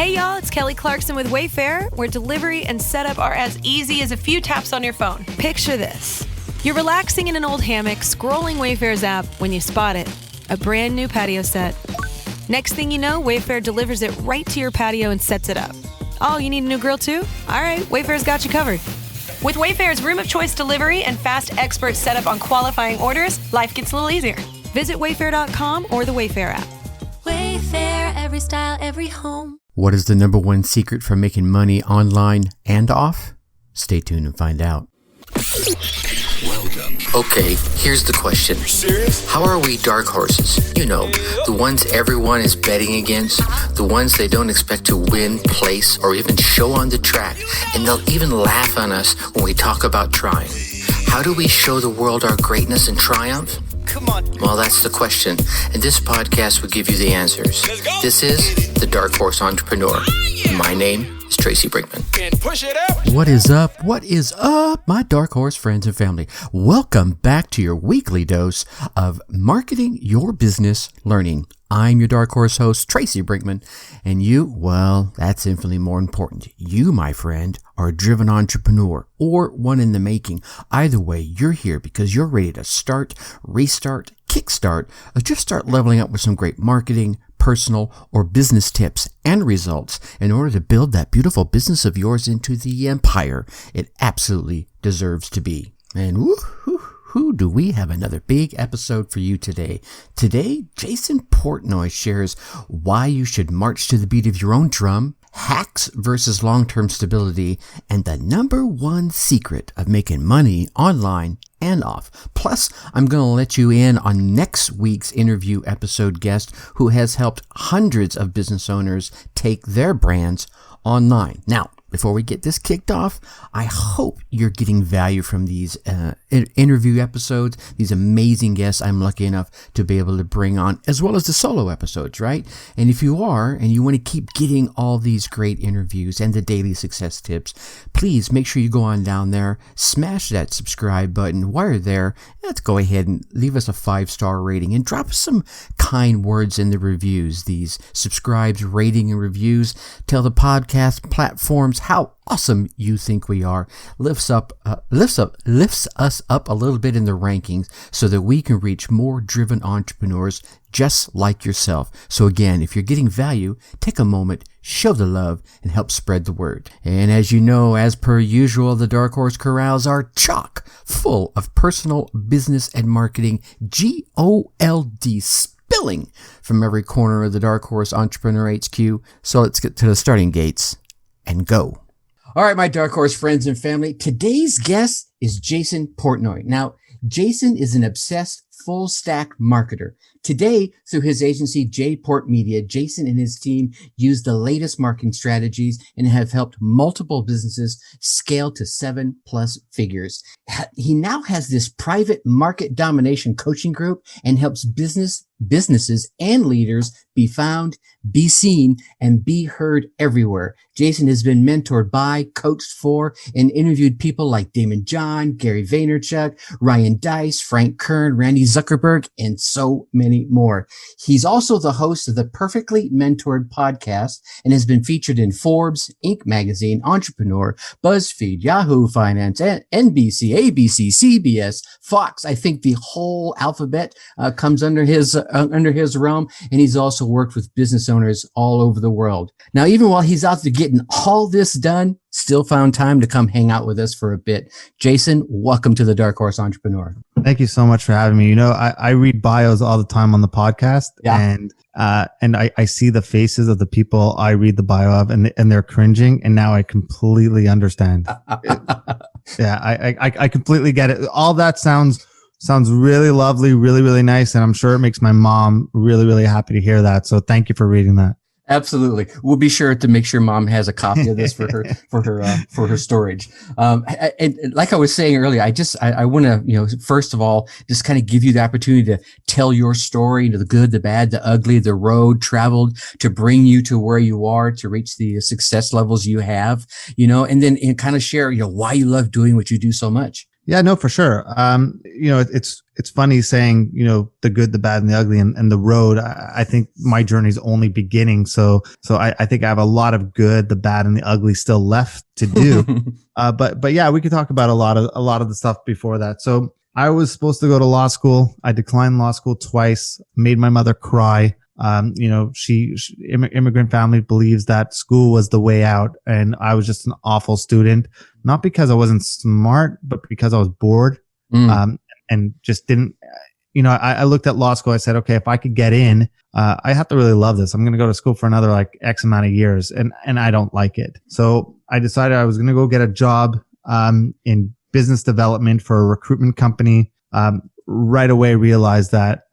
Hey y'all, it's Kelly Clarkson with Wayfair, where delivery and setup are as easy as a few taps on your phone. Picture this. You're relaxing in an old hammock, scrolling Wayfair's app when you spot it. A brand new patio set. Next thing you know, Wayfair delivers it right to your patio and sets it up. Oh, you need a new grill too? All right, Wayfair's got you covered. With Wayfair's room of choice delivery and fast expert setup on qualifying orders, life gets a little easier. Visit wayfair.com or the Wayfair app. Wayfair, every style, every home. What is the number one secret for making money online and off? Stay tuned and find out. Welcome. Okay, here's the question. You serious? How are we dark horses? You know, the ones everyone is betting against, the ones they don't expect to win, place, or even show on the track, and they'll even laugh on us when we talk about trying. How do we show the world our greatness and triumph? Come on. Well, that's the question, and this podcast will give you the answers. Let's go. This is The Dark Horse Entrepreneur. My name is Tracy Brinkman. And push it out. What is up? What is up, my Dark Horse friends and family? Welcome back to your weekly dose of marketing your business learning. I'm your Dark Horse host, Tracy Brinkman, and you, well, that's infinitely more important. You, my friend, are a driven entrepreneur or one in the making. Either way, you're here because you're ready to start, restart, kickstart, or just start leveling up with some great marketing, personal, or business tips and results in order to build that beautiful business of yours into the empire it absolutely deserves to be. And who do we have another big episode for you today? Today, Jason Portnoy shares why you should march to the beat of your own drum, hacks versus long-term stability, and the number one secret of making money online and off. Plus, I'm going to let you in on next week's interview episode guest who has helped hundreds of business owners take their brands online. Now, before we get this kicked off, I hope you're getting value from these interview episodes, these amazing guests I'm lucky enough to be able to bring on, as well as the solo episodes, right? And if you are, and you want to keep getting all these great interviews and the daily success tips, please make sure you go on down there, smash that subscribe button. While you're there, let's go ahead and leave us a 5-star rating and drop us some kind words in the reviews. These subscribes, rating, and reviews tell the podcast platforms how awesome you think we are, lifts us up a little bit in the rankings so that we can reach more driven entrepreneurs just like yourself. So again, if you're getting value, take a moment, show the love, and help spread the word. And as you know, as per usual, the Dark Horse Corrals are chock full of personal, business, and marketing gold spilling from every corner of the Dark Horse Entrepreneur HQ. So let's get to the starting gates and go. All right, my Dark Horse friends and family, today's guest is Jason Portnoy. Now, Jason is an obsessed full stack marketer. Today, through his agency, J Port Media, Jason and his team use the latest marketing strategies and have helped multiple businesses scale to 7+ figures. He now has this private market domination coaching group and helps businesses and leaders be found, be seen, and be heard everywhere. Jason has been mentored by, coached for, and interviewed people like Damon John, Gary Vaynerchuk, Ryan Deiss, Frank Kern, Randy Zuckerberg, and so many more. He's also the host of the Perfectly Mentored podcast and has been featured in Forbes, Inc. magazine, Entrepreneur, BuzzFeed, Yahoo Finance, NBC, ABC, CBS, Fox. I think the whole alphabet comes under his realm, and he's also worked with business owners all over the world. Now, even while he's out there getting all this done, still found time to come hang out with us for a bit. Jason, welcome to the Dark Horse Entrepreneur. Thank you so much for having me. You know, I read bios all the time on the podcast, and I see the faces of the people I read the bio of, and they're cringing, and now I completely understand. I completely get it. All that sounds really lovely, really, really nice, and I'm sure it makes my mom really, really happy to hear that. So thank you for reading that. Absolutely. We'll be sure to make sure mom has a copy of this for her storage. And like I was saying earlier, I want to, first of all, just kind of give you the opportunity to tell your story, the good, the bad, the ugly, the road traveled to bring you to where you are, to reach the success levels you have, and then kind of share, why you love doing what you do so much. Yeah, no, for sure. It's funny saying, the good, the bad, and the ugly, and the road. I think my journey's only beginning. So I think I have a lot of good, the bad, and the ugly still left to do. But yeah, we could talk about a lot of the stuff before that. So I was supposed to go to law school. I declined law school twice, made my mother cry. She immigrant family believes that school was the way out, and I was just an awful student, not because I wasn't smart, but because I was bored, and just didn't, I looked at law school. I said, okay, if I could get in, I have to really love this. I'm going to go to school for another like X amount of years, and I don't like it. So I decided I was going to go get a job, in business development for a recruitment company. Right away realized that,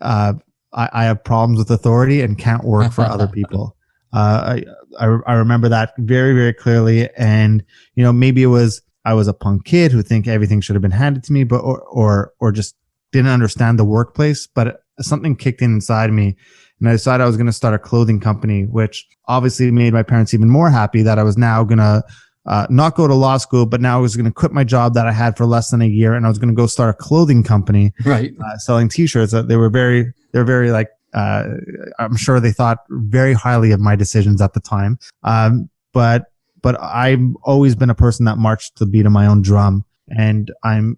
I have problems with authority and can't work for other people. I remember that very, very clearly. And, maybe I was a punk kid who think everything should have been handed to me, but, or just didn't understand the workplace, but something kicked in inside me. And I decided I was going to start a clothing company, which obviously made my parents even more happy that I was now going to not go to law school, but now I was going to quit my job that I had for less than a year, and I was going to go start a clothing company, right? Selling T-shirts. They were very like, I'm sure they thought very highly of my decisions at the time. But I've always been a person that marched to the beat of my own drum, and I'm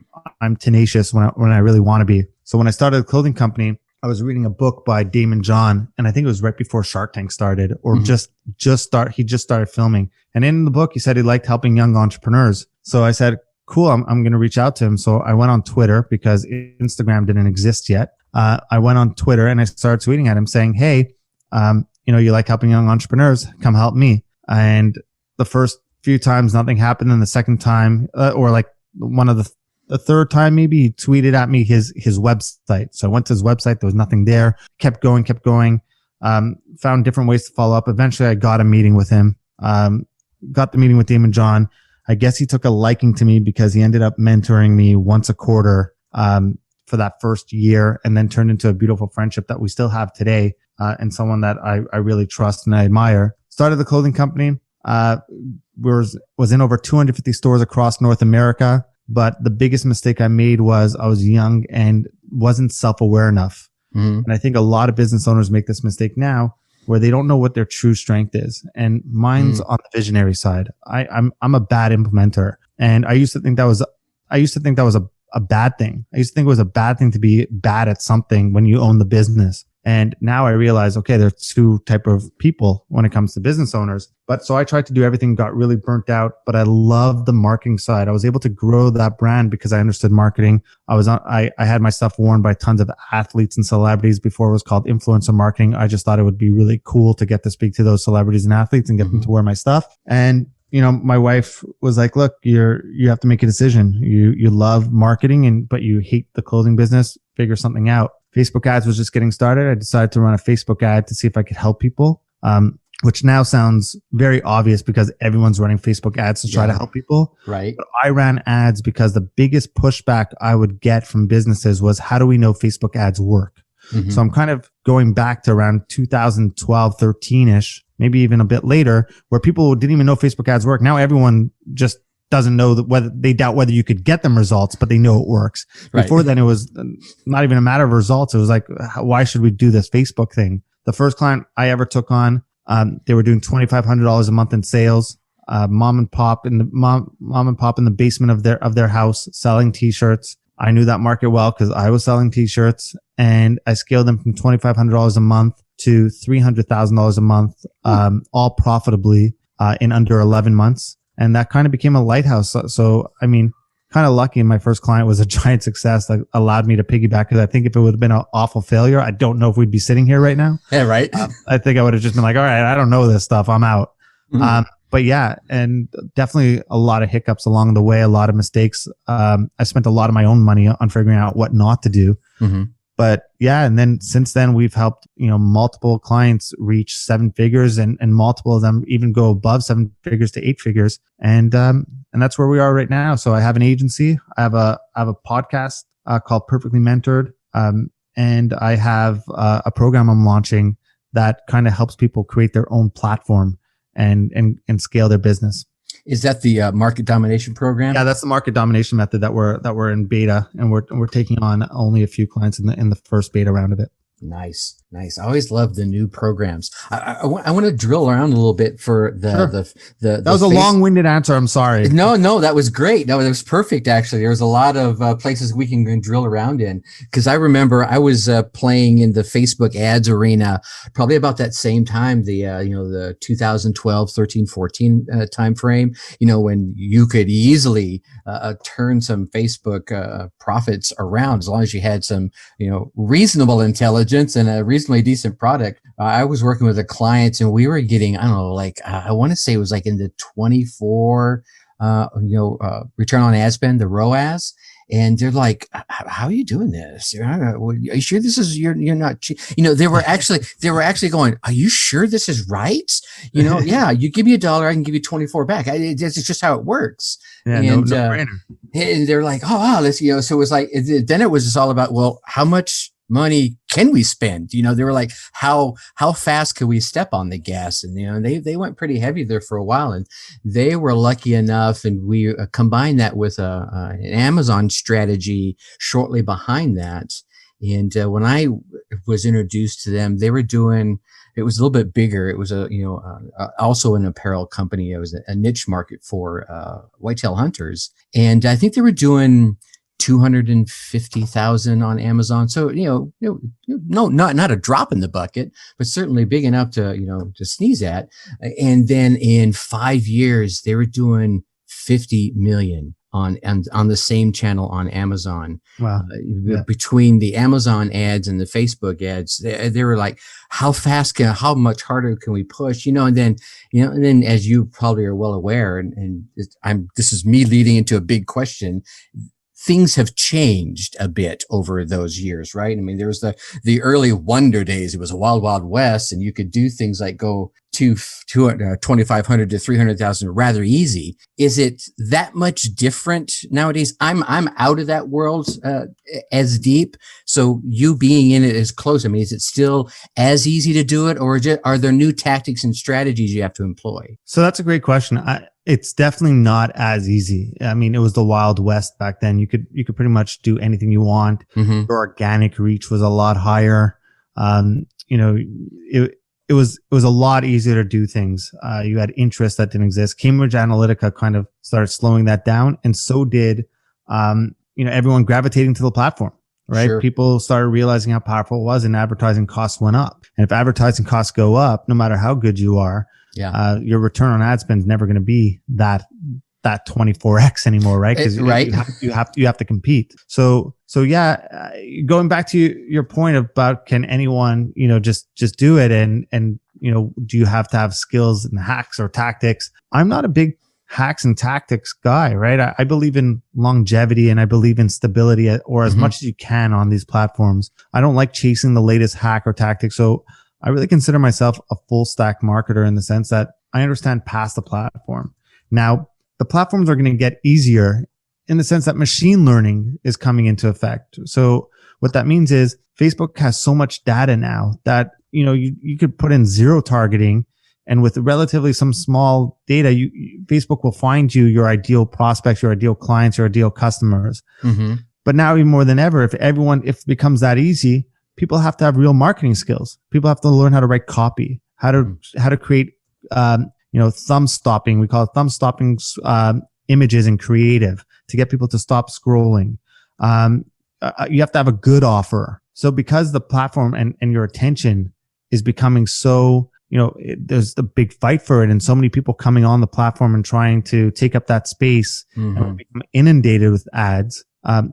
tenacious when I really want to be. So when I started a clothing company, I was reading a book by Damon John, and I think it was right before Shark Tank started, or he just started filming. And in the book, he said he liked helping young entrepreneurs. So I said, cool, I'm going to reach out to him. So I went on Twitter because Instagram didn't exist yet. I went on Twitter and I started tweeting at him saying, hey, you like helping young entrepreneurs, come help me. And the first few times nothing happened. And the second time, or like the third time, maybe he tweeted at me his website. So I went to his website. There was nothing there. Kept going. Found different ways to follow up. Eventually I got a meeting with him. Got the meeting with Damon John. I guess he took a liking to me because he ended up mentoring me once a quarter, for that first year, and then turned into a beautiful friendship that we still have today. And someone that I really trust and I admire. Started the clothing company. Was in over 250 stores across North America. But the biggest mistake I made was I was young and wasn't self-aware enough. And I think a lot of business owners make this mistake now, where they don't know what their true strength is. And mine's on the visionary side. I'm a bad implementer. And I used to think that was a bad thing. I used to think it was a bad thing to be bad at something when you own the business. And now I realize, okay, there's two type of people when it comes to business owners. But so I tried to do everything, got really burnt out, but I love the marketing side. I was able to grow that brand because I understood marketing. I had my stuff worn by tons of athletes and celebrities before it was called influencer marketing. I just thought it would be really cool to get to speak to those celebrities and athletes and get them to wear my stuff. And my wife was like, look, you have to make a decision. You love marketing but you hate the clothing business. Figure something out. Facebook ads was just getting started. I decided to run a Facebook ad to see if I could help people, which now sounds very obvious because everyone's running Facebook ads to try to help people. Right. But I ran ads because the biggest pushback I would get from businesses was, how do we know Facebook ads work? So I'm kind of going back to around 2012, 13-ish, maybe even a bit later, where people didn't even know Facebook ads work. Now everyone just doesn't know whether they doubt whether you could get them results, but they know it works. Right. Before then, it was not even a matter of results. It was like, why should we do this Facebook thing? The first client I ever took on, they were doing $2,500 a month in sales. Mom and pop in the basement of their house selling T-shirts. I knew that market well because I was selling T-shirts, and I scaled them from $2,500 a month to $300,000 a month, all profitably in under 11 months. And that kind of became a lighthouse. So, I mean, kind of lucky. My first client was a giant success that allowed me to piggyback, because I think if it would have been an awful failure, I don't know if we'd be sitting here right now. Yeah, right. I think I would have just been like, all right, I don't know this stuff, I'm out. But yeah, and definitely a lot of hiccups along the way, a lot of mistakes. I spent a lot of my own money on figuring out what not to do. But yeah, and then since then we've helped, multiple clients reach 7 figures, and multiple of them even go above 7 figures to 8 figures. And that's where we are right now. So I have an agency. I have a podcast called Perfectly Mentored. And I have a program I'm launching that kind of helps people create their own platform and scale their business. Is that the market domination program? Yeah, that's the market domination method that we're in beta, and we're taking on only a few clients in the first beta round of it. Nice. I always love the new programs. I want to drill around a little bit for the That was a long-winded answer. I'm sorry. No, that was great. No, that was perfect. Actually, there was a lot of places we can drill around in, because I remember I was playing in the Facebook ads arena probably about that same time, the 2012, 13, 14 time frame. When you could easily turn some Facebook profits around as long as you had some reasonable intelligence and a reasonably decent product. I was working with a client and we were getting, I don't know, I want to say it was in the 24, return on ad spend, the ROAS. And they're like, how are you doing this? Are you sure this is, you're not, they were actually going, are you sure this is right? Yeah, you give me $1, I can give you 24 back. It's just how it works. Yeah, and, no brainer. And they're like, oh, wow, let's, so it was then it was just all about, well, how much money can we spend? They were like, how fast can we step on the gas? And, they went pretty heavy there for a while, and they were lucky enough. And we combined that with an Amazon strategy shortly behind that. And when I was introduced to them, they were doing, it was a little bit bigger. It was also an apparel company. It was a niche market for whitetail hunters. And I think they were doing 250,000 on Amazon. So, not a drop in the bucket, but certainly big enough to sneeze at. And then in 5 years, they were doing 50 million on the same channel on Amazon. Wow. Between the Amazon ads and the Facebook ads, they were like, how much harder can we push? And then as you probably are well aware, and this is me leading into a big question, things have changed a bit over those years, right? I mean, there was the early wonder days. It was a wild, wild west, and you could do things like go to 2,500 to 300,000 rather easy. Is it that much different nowadays? I'm out of that world as deep. So you being in it as close, I mean, is it still as easy to do it, or are there new tactics and strategies you have to employ? So that's a great question. It's definitely not as easy. I mean, it was the Wild West back then. You could pretty much do anything you want. Mm-hmm. Your organic reach was a lot higher. It was a lot easier to do things. You had interest that didn't exist. Cambridge Analytica kind of started slowing that down, and so did everyone gravitating to the platform. Right? Sure. People started realizing how powerful it was, and advertising costs went up. And if advertising costs go up, no matter how good you are, your return on ad spend is never going to be that 24x anymore, right? Because you have to compete. So going back to your point about can anyone just do it, and do you have to have skills and hacks or tactics? I'm not a big hacks and tactics guy, right? I believe in longevity, and I believe in stability, or as much as you can on these platforms. I don't like chasing the latest hack or tactic. So I really consider myself a full stack marketer in the sense that I understand past the platform. Now, the platforms are going to get easier in the sense that machine learning is coming into effect. So what that means is Facebook has so much data now that, you could put in zero targeting, and with relatively some small data, Facebook will find you your ideal prospects, your ideal clients, your ideal customers. Mm-hmm. But now even more than ever, if it becomes that easy, people have to have real marketing skills. People have to learn how to write copy, how to create, thumb stopping. We call it thumb stopping images in creative to get people to stop scrolling. You have to have a good offer. So because the platform and your attention is becoming so, there's the big fight for it, and so many people coming on the platform and trying to take up that space and become inundated with ads.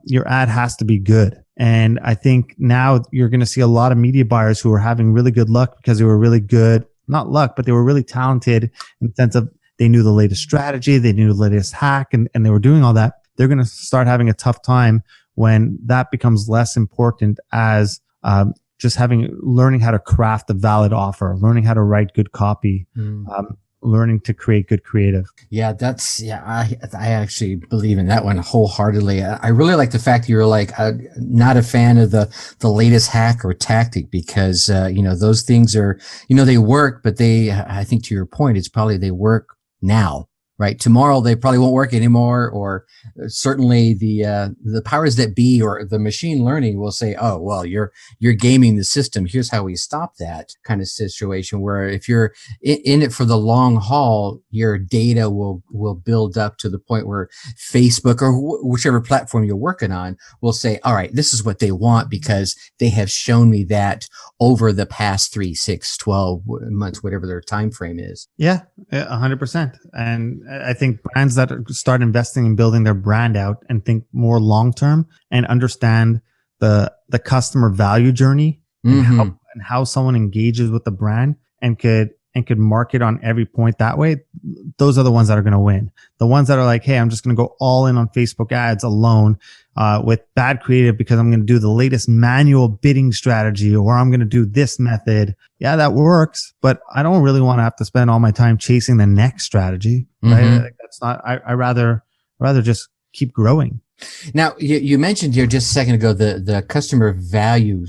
Your ad has to be good. And I think now you're going to see a lot of media buyers who are having really good luck because they were really good, not luck, but they were really talented in the sense of they knew the latest strategy, they knew the latest hack, and they were doing all that. They're going to start having a tough time when that becomes less important as just learning how to craft a valid offer, learning how to write good copy, learning to create good creative. Yeah, I actually believe in that one wholeheartedly. I really like the fact that you're like not a fan of the latest hack or tactic, because those things are, they work, but I think to your point, it's probably they work now, right? Tomorrow they probably won't work anymore, or certainly the powers that be or the machine learning will say, oh, well, you're gaming the system. Here's how we stop that kind of situation, where if you're in it for the long haul, your data will build up to the point where Facebook or whichever platform you're working on will say, all right, this is what they want because they have shown me that over the past 3, 6, 12 months, whatever their time frame is. Yeah, 100%. And I think brands that start investing in building their brand out and think more long term and understand the customer value journey and how someone engages with the brand and could market on every point that way, those are the ones that are going to win. The ones that are like, hey, I'm just going to go all in on Facebook ads alone with bad creative because I'm going to do the latest manual bidding strategy, or I'm going to do this method. Yeah, that works, but I don't really want to have to spend all my time chasing the next strategy. Right? Like, that's not. I rather just keep growing. Now, you mentioned here just a second ago the customer value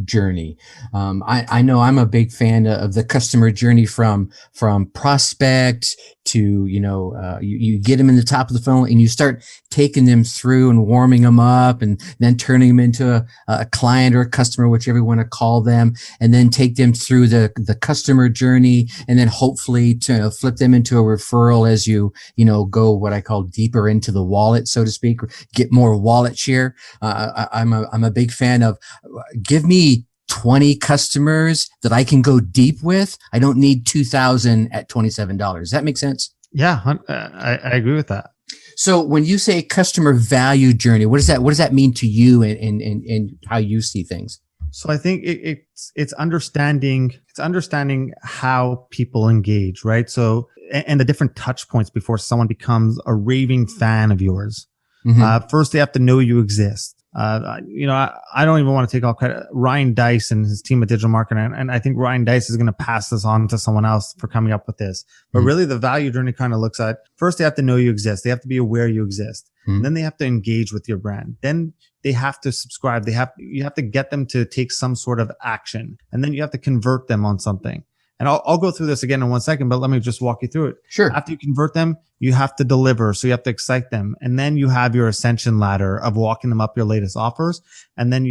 journey. I know I'm a big fan of the customer journey from prospect to, you get them in the top of the funnel and you start taking them through and warming them up and then turning them into a client or a customer, whichever you want to call them, and then take them through the customer journey and then hopefully to flip them into a referral as you go what I call deeper into the wallet, so to speak, get more wallet share. I'm a big fan of give me 20 customers that I can go deep with. I don't need 2,000 at $27. Does that make sense? Yeah, I agree with that. So when you say customer value journey, what does that mean to you and how you see things? So I think it's understanding how people engage, right? So and the different touch points before someone becomes a raving fan of yours. First, they have to know you exist. I don't even want to take all credit. Ryan Dice and his team at Digital Marketing, and I think Ryan Dice is going to pass this on to someone else for coming up with this. But really, the value journey kind of looks at first they have to know you exist. They have to be aware you exist. And then they have to engage with your brand. Then they have to subscribe. You have to get them to take some sort of action, and then you have to convert them on something. And I'll go through this again in 1 second, but let me just walk you through it. Sure. After you convert them, you have to deliver. So you have to excite them. And then you have your ascension ladder of walking them up your latest offers. And then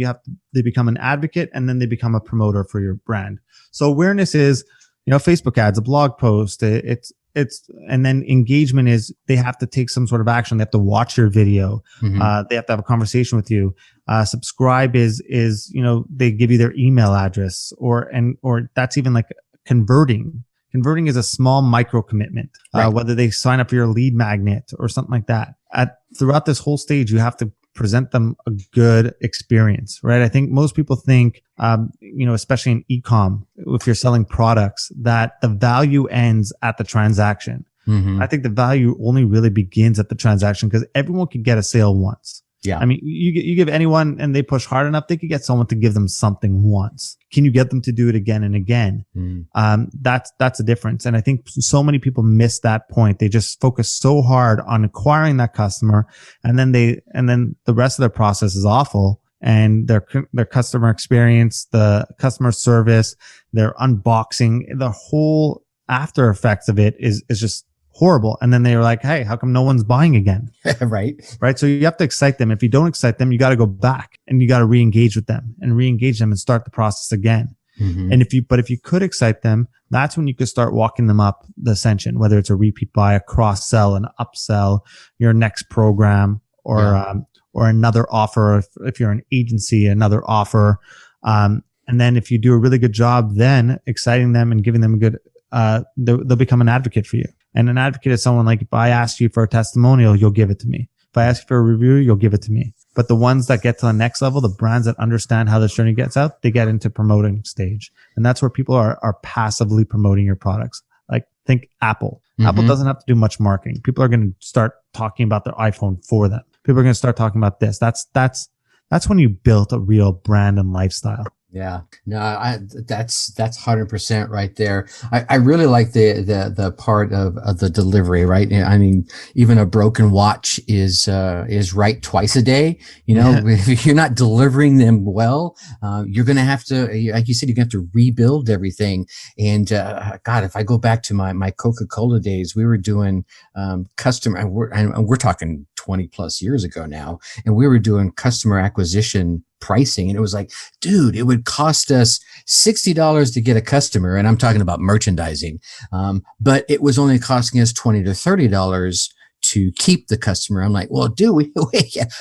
they become an advocate, and then they become a promoter for your brand. So awareness is, Facebook ads, a blog post. And then engagement is they have to take some sort of action. They have to watch your video. They have to have a conversation with you. Subscribe is, they give you their email address or that's even like converting is a small micro commitment, right. Whether they sign up for your lead magnet or something like that. Throughout this whole stage, you have to present them a good experience, right? I think most people think, especially in e-com, if you're selling products, that the value ends at the transaction. I think the value only really begins at the transaction because everyone can get a sale once. Yeah. I mean, you give anyone and they push hard enough, they could get someone to give them something once. Can you get them to do it again and again? That's a difference. And I think so many people miss that point. They just focus so hard on acquiring that customer. And then the rest of their process is awful. And their customer experience, the customer service, their unboxing, the whole after effects of it is just horrible. And then they were like, hey, how come no one's buying again? Right. So you have to excite them. If you don't excite them, you got to go back and you got to re-engage with them and start the process again. And if you could excite them, that's when you could start walking them up the ascension, whether it's a repeat buy, a cross sell, an upsell, your next program, or another offer. If you're an agency, another offer. And then if you do a really good job, then exciting them and giving them a good, they'll become an advocate for you. And an advocate is someone like, if I ask you for a testimonial, you'll give it to me. If I ask you for a review, you'll give it to me. But the ones that get to the next level, the brands that understand how this journey gets out, they get into promoting stage. And that's where people are passively promoting your products. Like think Apple. Apple doesn't have to do much marketing. People are going to start talking about their iPhone for them. People are going to start talking about this. That's when you built a real brand and lifestyle. Yeah, no, that's 100% right there. I really like the part of the delivery, right? I mean, even a broken watch is right twice a day. You know, if you're not delivering them well, you're going to have to, like you said, you're going to have to rebuild everything. And God, if I go back to my Coca-Cola days, we were doing customer, and we're talking 20 plus years ago now, and we were doing customer acquisition pricing, and it was like, dude, it would cost us $60 to get a customer, and I'm talking about merchandising, but it was only costing us $20 to $30 to keep the customer. I'm like, well, dude,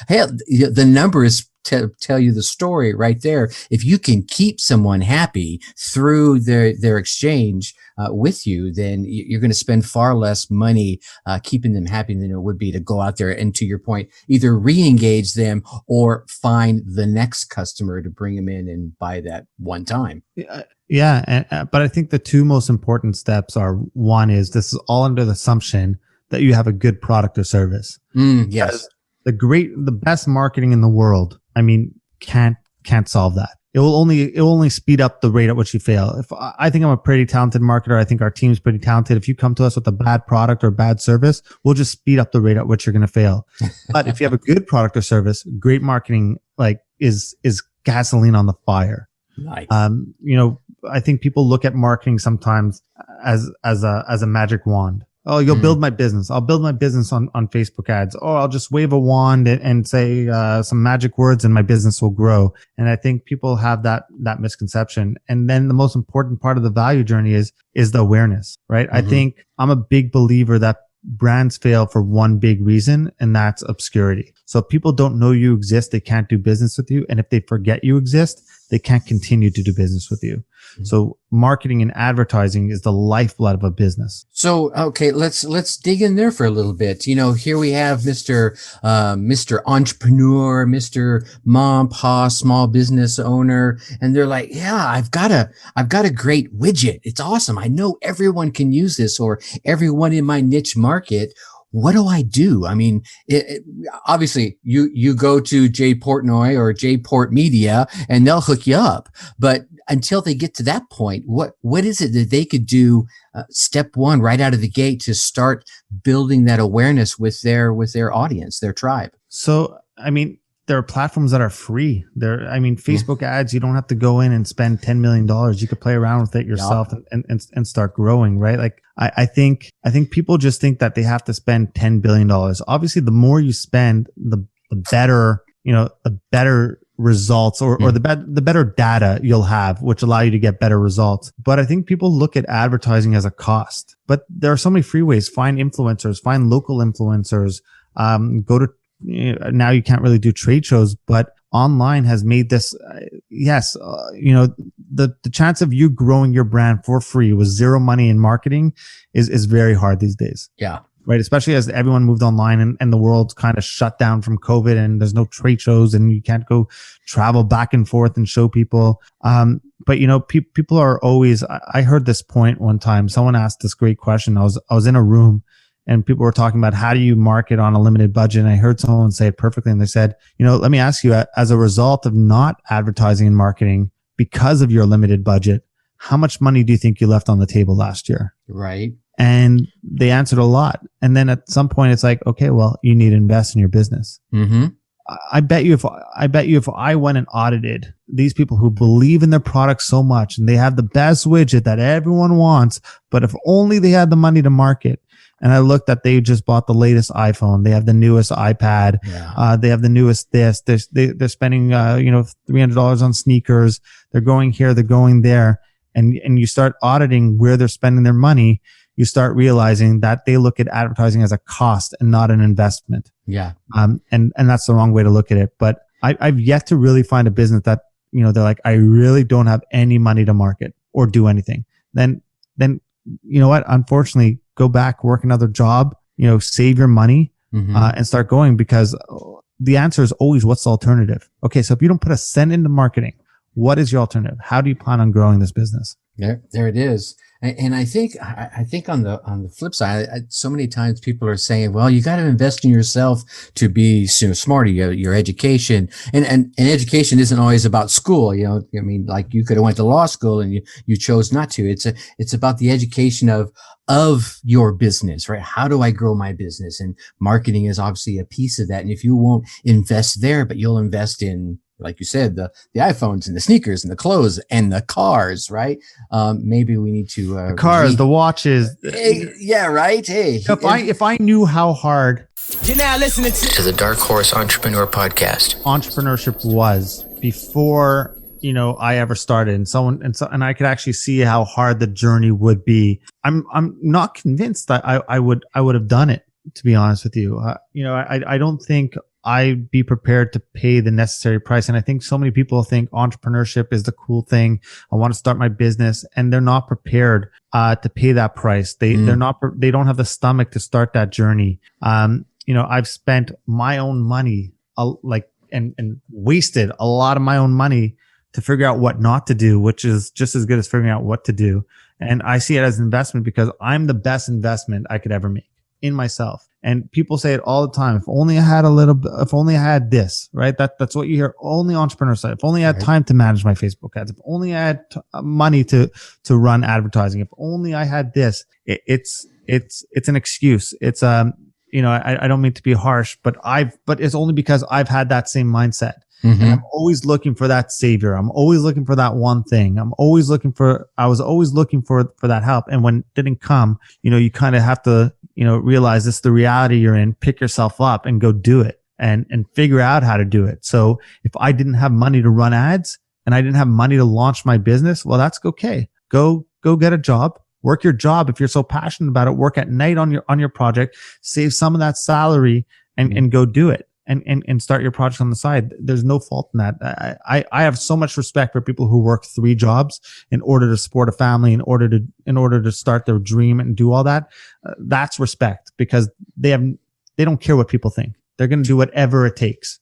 hell, the numbers tell you the story right there. If you can keep someone happy through their exchange with you, then you're going to spend far less money keeping them happy than it would be to go out there and, to your point, either re-engage them or find the next customer to bring them in and buy that one time. Yeah. But I think the two most important steps are, one is, this is all under the assumption that you have a good product or service. Yes. The best marketing in the world, I mean, can't solve that. It will only speed up the rate at which you fail. If I think I'm a pretty talented marketer, I think our team's pretty talented. If you come to us with a bad product or bad service, we'll just speed up the rate at which you're going to fail. But if you have a good product or service, great marketing is gasoline on the fire. Nice. I think people look at marketing sometimes as a magic wand. Oh, you'll build my business. I'll build my business on Facebook ads. Or I'll just wave a wand and say some magic words and my business will grow. And I think people have that misconception. And then the most important part of the value journey is the awareness, right? I think I'm a big believer that brands fail for one big reason, and that's obscurity. So if people don't know you exist, they can't do business with you. And if they forget you exist, they can't continue to do business with you. So marketing and advertising is the lifeblood of a business. So, okay, let's dig in there for a little bit. You know, here we have Mr. Entrepreneur, Mr. Mom, Pa, small business owner, and they're like, yeah, I've got a great widget. It's awesome. I know everyone can use this, or everyone in my niche market. What do I do? I mean, obviously you go to J Portnoy or J Port Media and they'll hook you up. But until they get to that point, what is it that they could do? Step one, right out of the gate, to start building that awareness with their audience, their tribe. So, I mean, there are platforms that are free. Facebook ads, you don't have to go in and spend $10 million. You could play around with it yourself and start growing, right? Like, I think people just think that they have to spend $10 billion. Obviously, the more you spend, the better, the better results or the better data you'll have, which allow you to get better results. But I think people look at advertising as a cost, but there are so many free ways. Find influencers, find local influencers, go to, now you can't really do trade shows, but online has made this, the chance of you growing your brand for free with zero money in marketing is very hard these days. Yeah. Right. Especially as everyone moved online and the world's kind of shut down from COVID and there's no trade shows and you can't go travel back and forth and show people. But people are always, I heard this point one time, someone asked this great question. I was in a room and people were talking about how do you market on a limited budget? And I heard someone say it perfectly. And they said, let me ask you, as a result of not advertising and marketing because of your limited budget, how much money do you think you left on the table last year? Right. And they answered a lot. And then at some point it's like, okay, well, you need to invest in your business. Mm-hmm. I bet you if I went and audited these people who believe in their product so much and they have the best widget that everyone wants, but if only they had the money to market. And I looked at, they just bought the latest iPhone. They have the newest iPad. Yeah. They have the newest this. They're spending, $300 on sneakers. They're going here. They're going there. And you start auditing where they're spending their money. You start realizing that they look at advertising as a cost and not an investment. Yeah. And that's the wrong way to look at it. But I've yet to really find a business that, they're like, I really don't have any money to market or do anything. Then, you know what? Unfortunately, go back, work another job, save your money, and start going, because the answer is always, what's the alternative? Okay. So if you don't put a cent into marketing, What is your alternative? How do you plan on growing this business? There it is. And I think on the flip side, so many times people are saying, well, you got to invest in yourself to be smarter, your education, and education isn't always about school. I mean, like you could have went to law school and you chose not to. It's about the education of your business, right? How do I grow my business? And marketing is obviously a piece of that. And if you won't invest there, but you'll invest in, like you said, the iPhones and the sneakers and the clothes and the cars, right? Maybe we need to the cars, the watches. Yeah, right. Hey, if I knew how hard You're now listening to the Dark Horse Entrepreneur Podcast. Entrepreneurship was before I ever started, and I could actually see how hard the journey would be. I'm not convinced that I would have done it, to be honest with you. I don't think I'd be prepared to pay the necessary price. And I think so many people think entrepreneurship is the cool thing. I want to start my business, and they're not prepared to pay that price. They don't have the stomach to start that journey. I've spent my own money, and wasted a lot of my own money to figure out what not to do, which is just as good as figuring out what to do. And I see it as an investment because I'm the best investment I could ever make in myself. And people say it all the time. If only I had this, right? That's what you hear. Only entrepreneurs say. If only I had time to manage my Facebook ads. If only I had money to run advertising. If only I had this. It's an excuse. It's I don't mean to be harsh, but it's only because I've had that same mindset. Mm-hmm. And I'm always looking for that savior. I'm always looking for that one thing. I was always looking for that help. And when it didn't come, you kind of have to, realize this is the reality you're in, pick yourself up and go do it and figure out how to do it. So if I didn't have money to run ads and I didn't have money to launch my business, well, that's okay. Go get a job, work your job. If you're so passionate about it, work at night on your project, save some of that salary and go do it. And start your project on the side. There's no fault in that. I have so much respect for people who work 3 jobs in order to support a family, in order to start their dream and do all that. That's respect, because they don't care what people think. They're going to do whatever it takes.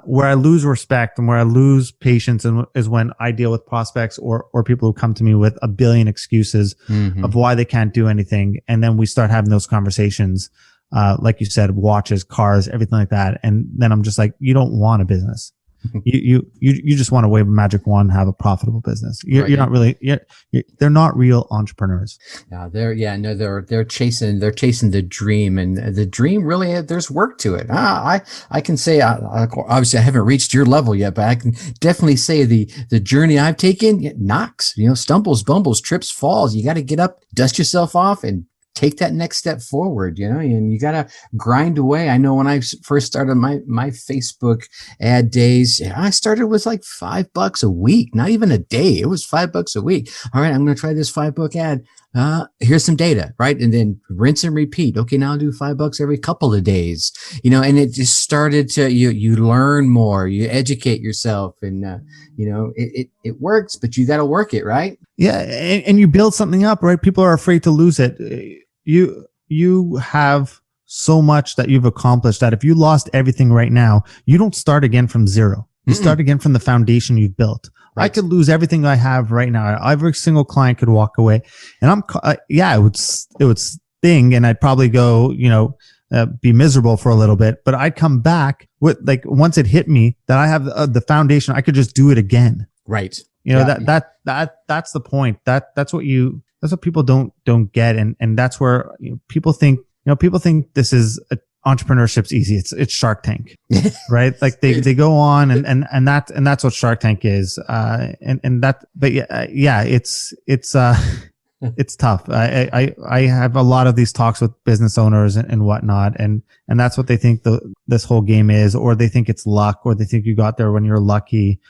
Where I lose respect and where I lose patience is when I deal with prospects or people who come to me with a billion excuses of why they can't do anything. And then we start having those conversations. Like you said, watches, cars, everything like that. And then I'm just like, you don't want a business. You just want to wave a magic wand and have a profitable business. You're not really, they're not real entrepreneurs. They're chasing the dream, and the dream really, there's work to it. I can say, obviously I haven't reached your level yet, but I can definitely say the journey I've taken, knocks, stumbles, bumbles, trips, falls. You got to get up, dust yourself off, and take that next step forward, and you got to grind away. I know when I first started my Facebook ad days, I started with like $5 a week, not even a day. It was $5 a week. All right, I'm going to try this $5 ad. Here's some data, right? And then rinse and repeat. Okay, now I'll do $5 every couple of days, and it just started to, you learn more, you educate yourself, and, it works, but you got to work it, right? Yeah. And you build something up, right? People are afraid to lose it. You have so much that you've accomplished that if you lost everything right now, you don't start again from zero. You start again from the foundation you've built. Right. I could lose everything I have right now. Every single client could walk away, and it would sting, and I'd probably go, be miserable for a little bit, but I'd come back with, like, once it hit me that I have the foundation, I could just do it again. Right. That's the point. That's what people don't get. And that's where people think this is entrepreneurship's easy. It's Shark Tank, right? Like they go on and that's what Shark Tank is. It's tough. I have a lot of these talks with business owners and whatnot, and that's what they think this whole game is, or they think it's luck, or they think you got there when you're lucky.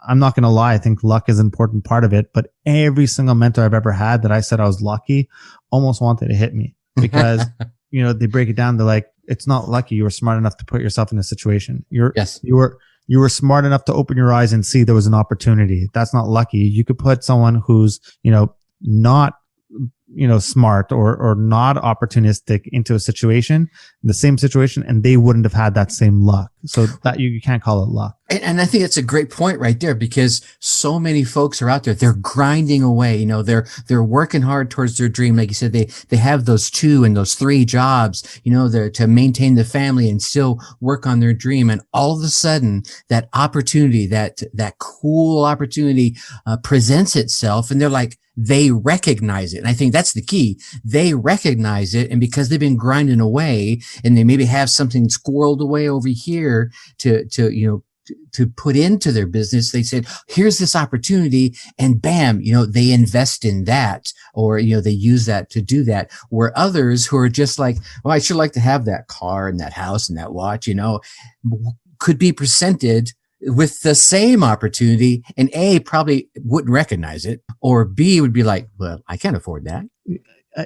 I'm not going to lie. I think luck is an important part of it, but every single mentor I've ever had that I said I was lucky almost wanted to hit me because, they break it down. They're like, it's not lucky. You were smart enough to put yourself in a situation. You were smart enough to open your eyes and see there was an opportunity. That's not lucky. You could put someone who's, not smart or not opportunistic into a situation, the same situation, and they wouldn't have had that same luck. So that you can't call it luck. And I think that's a great point right there, because so many folks are out there. They're grinding away. They're working hard towards their dream. Like you said, they have those 2 and those 3 jobs, they're to maintain the family and still work on their dream. And all of a sudden that opportunity, that cool opportunity, presents itself, and they're like, they recognize it. And I think that's the key. They recognize it. And because they've been grinding away, and they maybe have something squirreled away over here to put into their business, they said, here's this opportunity, and bam, they invest in that, or, they use that to do that. Where others who are just like, well, I sure like to have that car and that house and that watch, could be presented with the same opportunity, and A, probably wouldn't recognize it, or B, would be like, well, I can't afford that.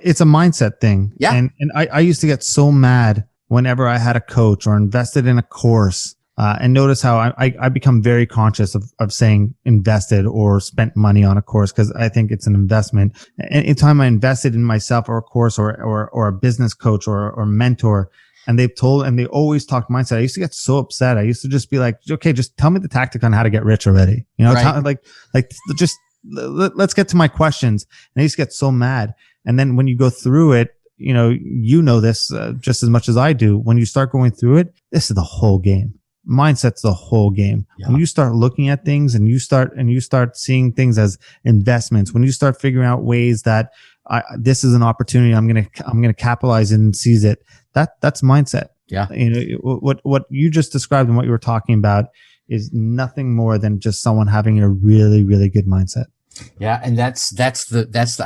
It's a mindset thing. Yeah. And I used to get so mad whenever I had a coach or invested in a course. And notice how I become very conscious of saying invested or spent money on a course, because I think it's an investment. Anytime I invested in myself or a course or a business coach or mentor, and they always talk mindset, I used to get so upset. I used to just be like, okay, just tell me the tactic on how to get rich already. Right. Just let's get to my questions. And I used to get so mad. And then when you go through it, this just as much as I do. When you start going through it, this is the whole game. Mindset's the whole game. Yeah. When you start looking at things and you start seeing things as investments, when you start figuring out ways that this is an opportunity, I'm going to capitalize and seize it. That's mindset. Yeah. What you just described and what you were talking about is nothing more than just someone having a really, really good mindset. Yeah. And I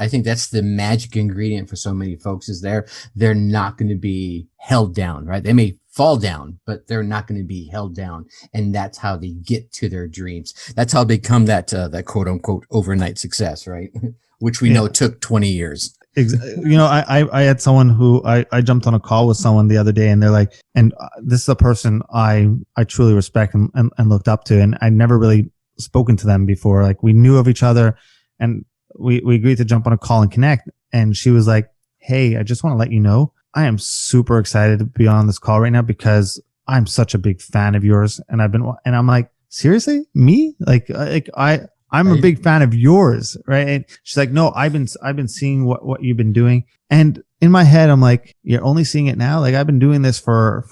think that's the magic ingredient for so many folks, is they're not going to be held down, right? They may fall down, but they're not going to be held down. And that's how they get to their dreams. That's how they become that quote unquote overnight success, right? Which we know took 20 years. I had someone who I jumped on a call with someone the other day, and they're like, and this is a person I truly respect and looked up to, and I'd never really spoken to them before. Like, we knew of each other, and we agreed to jump on a call and connect. And she was like, hey, I just want to let you know, I am super excited to be on this call right now because I'm such a big fan of yours. And I'm like, seriously, me? I'm a big fan of yours, right? And she's like, no, I've been seeing what you've been doing. And in my head, I'm like, you're only seeing it now? Like, I've been doing this for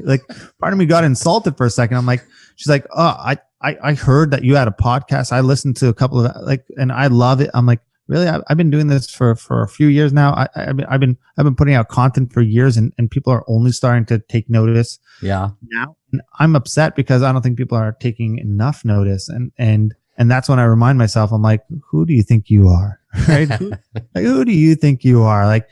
like part of me got insulted for a second. I'm like, she's like, oh, I heard that you had a podcast. I listened to a couple of and I love it. I'm like, really? I've been doing this for a few years now. I've been putting out content for years, and people are only starting to take notice. Yeah. Now, and I'm upset because I don't think people are taking enough notice. And that's when I remind myself, I'm like, who do you think you are? Right? Who do you think you are? Like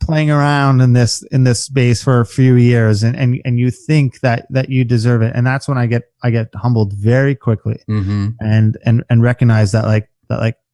playing around in this space for a few years, and you think that you deserve it. And that's when I get humbled very quickly, and recognize that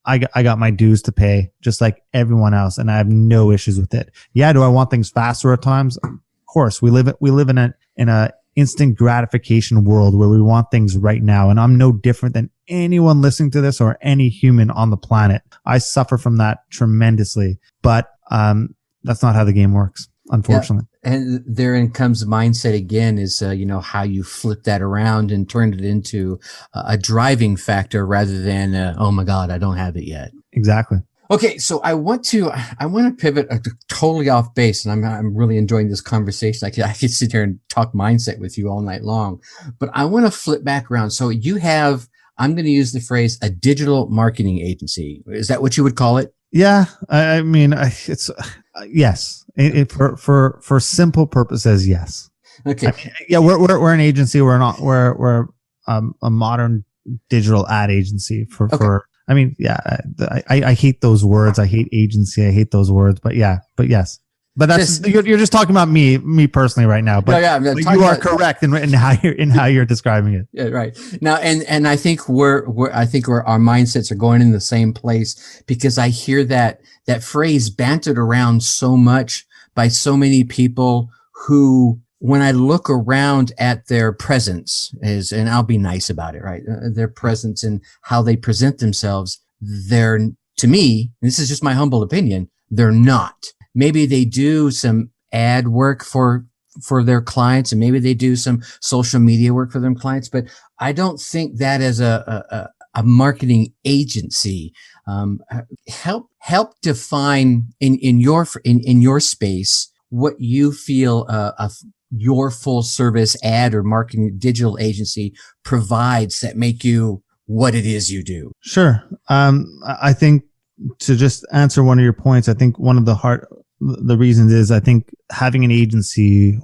I got my dues to pay just like everyone else, and I have no issues with it. Yeah, do I want things faster at times? Of course, we live in a instant gratification world where we want things right now, and I'm no different than anyone listening to this or any human on the planet. I suffer from that tremendously, but that's not how the game works, unfortunately. Yeah. And therein comes mindset again, is how you flip that around and turn it into a driving factor rather than oh my God, I don't have it yet. Exactly. Okay, so I want to pivot totally off base, and I'm really enjoying this conversation. I could sit here and talk mindset with you all night long, but I want to flip back around. So you have, I'm going to use the phrase, a digital marketing agency. Is that what you would call it? Yeah, I mean, it's yes. For simple purposes, yes. Okay. I mean, yeah, we're an agency. We're a modern digital ad agency for. I mean, yeah, I hate those words. I hate agency. I hate those words. But yes. But that's you're just talking about me personally right now. But, but you are correct in how you're describing it. Yeah, right. Now, and I think our mindsets are going in the same place, because I hear that phrase bantered around so much by so many people who, when I look around at their presence, and I'll be nice about it, right? Their presence and how they present themselves, to me, and this is just my humble opinion, they're not. Maybe they do some ad work for their clients, and maybe they do some social media work for their clients, but I don't think that as a marketing agency. Help define in your space what you feel your full service ad or marketing digital agency provides that make you what it is you do. Sure. I think to just answer one of your points, I think one of the reasons is I think having an agency,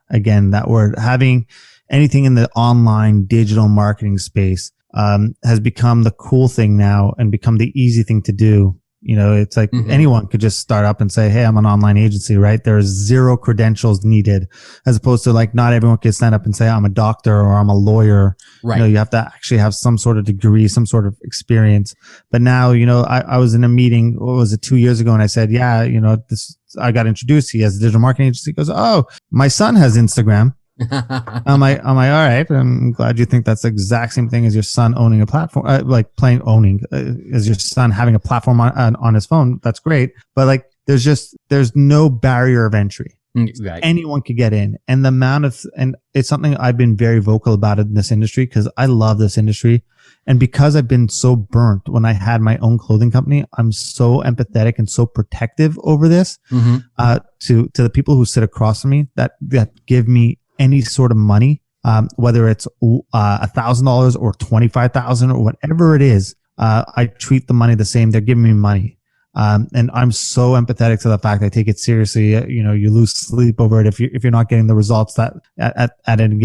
again, that word, having anything in the online digital marketing space has become the cool thing now and become the easy thing to do. It's like anyone could just start up and say, hey, I'm an online agency, right? There's zero credentials needed, as opposed to like not everyone can stand up and say, I'm a doctor or I'm a lawyer. Right. You have to actually have some sort of degree, some sort of experience. But now, I was in a meeting, what was it, 2 years ago, and I said, yeah, I got introduced. He has a digital marketing agency. He goes, oh, my son has Instagram. I'm like, all right. I'm glad you think that's the exact same thing as your son owning a platform, as your son having a platform on his phone. That's great. But like, there's no barrier of entry. Right. Anyone could get in. And and it's something I've been very vocal about in this industry because I love this industry. And because I've been so burnt when I had my own clothing company, I'm so empathetic and so protective over this, to the people who sit across from me that give me any sort of money, whether it's $1,000 or $25,000 or whatever it is. I treat the money the same. They're giving me money. And I'm so empathetic to the fact I take it seriously. You lose sleep over it if you're not getting the results that at any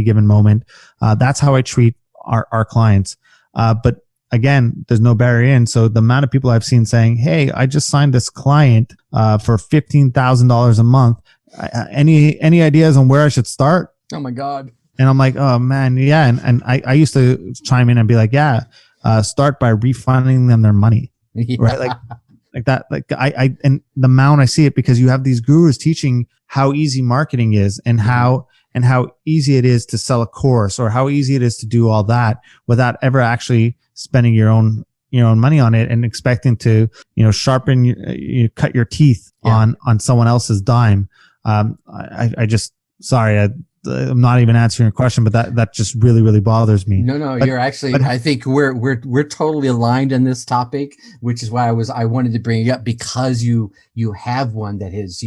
given moment. That's how I treat our clients. But again, there's no barrier in. So the amount of people I've seen saying, hey, I just signed this client for $15,000 a month. Any ideas on where I should start? Oh my God. And I'm like, oh man. Yeah. And I used to chime in and be like, yeah, start by refunding them their money. Yeah. Right. Like that. Like and the amount I see it, because you have these gurus teaching how easy marketing is and how easy it is to sell a course or how easy it is to do all that without ever actually spending your own money on it and expecting to, sharpen, you cut your teeth on someone else's dime. I'm not even answering your question, but that just really, really bothers me. No, you're actually, I think we're totally aligned on this topic, which is why I wanted to bring it up, because you have one that has,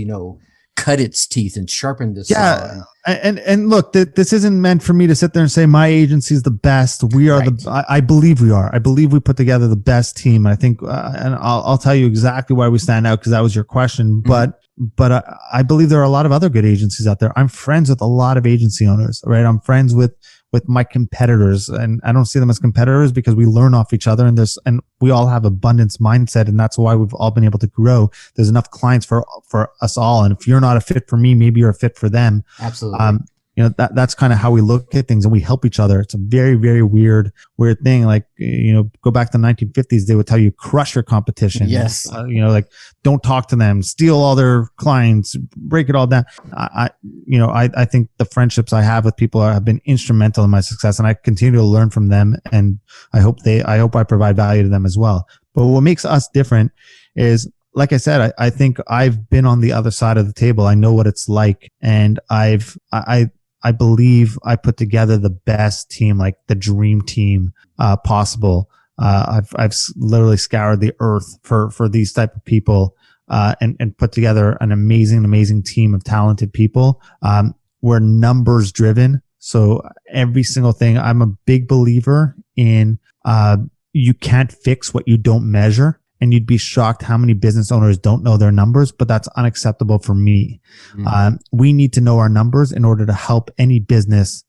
cut its teeth and sharpened this. Yeah. And look, this isn't meant for me to sit there and say my agency is the best. We are I believe we are. I believe we put together the best team. I think, and I'll tell you exactly why we stand out, because that was your question. But I believe there are a lot of other good agencies out there. I'm friends with a lot of agency owners, right? I'm friends with my competitors, and I don't see them as competitors because we learn off each other, and we all have abundance mindset, and that's why we've all been able to grow. There's enough clients for us all. And if you're not a fit for me, maybe you're a fit for them. Absolutely. That's kind of how we look at things, and we help each other. It's a very, very weird thing. Like, go back to the 1950s, they would tell you crush your competition. Yes. Like don't talk to them, steal all their clients, break it all down. I think the friendships I have with people have been instrumental in my success, and I continue to learn from them. And I hope I provide value to them as well. But what makes us different is, like I said, I think I've been on the other side of the table. I know what it's like, and I believe I put together the best team, like the dream team possible. I've literally scoured the earth for these type of people, and put together an amazing team of talented people. We're numbers driven. So every single thing, I'm a big believer in, you can't fix what you don't measure. And you'd be shocked how many business owners don't know their numbers, but that's unacceptable for me. We need to know our numbers in order to help any business,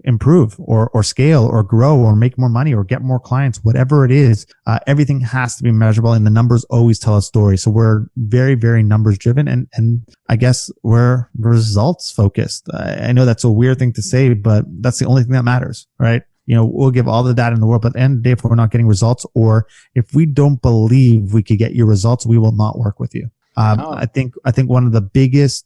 improve or scale or grow or make more money or get more clients, whatever it is. Everything has to be measurable, and the numbers always tell a story. So we're very, very numbers driven, and I guess we're results focused. I know that's a weird thing to say, but that's the only thing that matters, right? We'll give all the data in the world, but at the end of the day, if we're not getting results, or if we don't believe we could get you results, we will not work with you. I think one of the biggest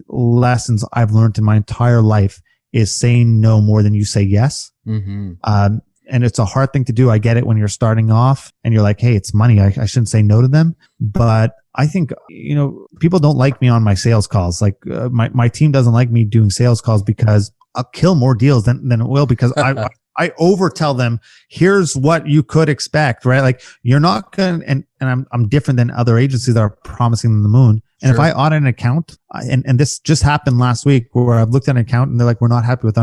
lessons I've learned in my entire life is saying no more than you say yes. And and it's a hard thing to do. I get it when you're starting off and you're like, hey, it's money. I shouldn't say no to them. But I think, people don't like me on my sales calls. Like my team doesn't like me doing sales calls because I'll kill more deals than it will, because I over tell them, here's what you could expect, right? Like you're not going to, and I'm different than other agencies that are promising them the moon. And Sure. if I audit an account, and this just happened last week where I've looked at an account and they're like, we're not happy with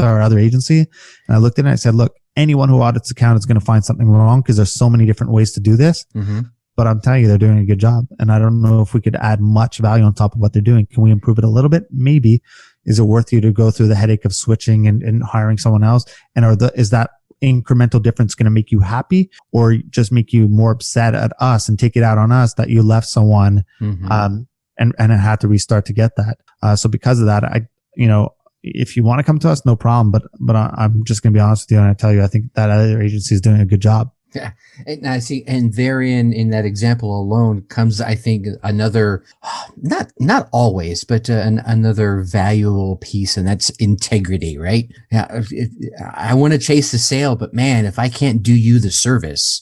our other agency. And I looked at it and I said, look, anyone who audits account is going to find something wrong because there's so many different ways to do this. Mm-hmm. But I'm telling you, they're doing a good job. And I don't know if we could add much value on top of what they're doing. Can we improve it a little bit? Maybe. Is it worth you to go through the headache of switching and hiring someone else? And is that incremental difference going to make you happy, or just make you more upset at us and take it out on us that you left someone, Mm-hmm. and it had to restart to get that? So because of that, if you want to come to us, no problem. But I'm just going to be honest with you. And I tell you, I think that other agency is doing a good job. Yeah. And I see, and therein, in that example alone comes, I think, another, not always, but another valuable piece, and that's integrity, right? Yeah. I want to chase the sale, but man, if I can't do you the service,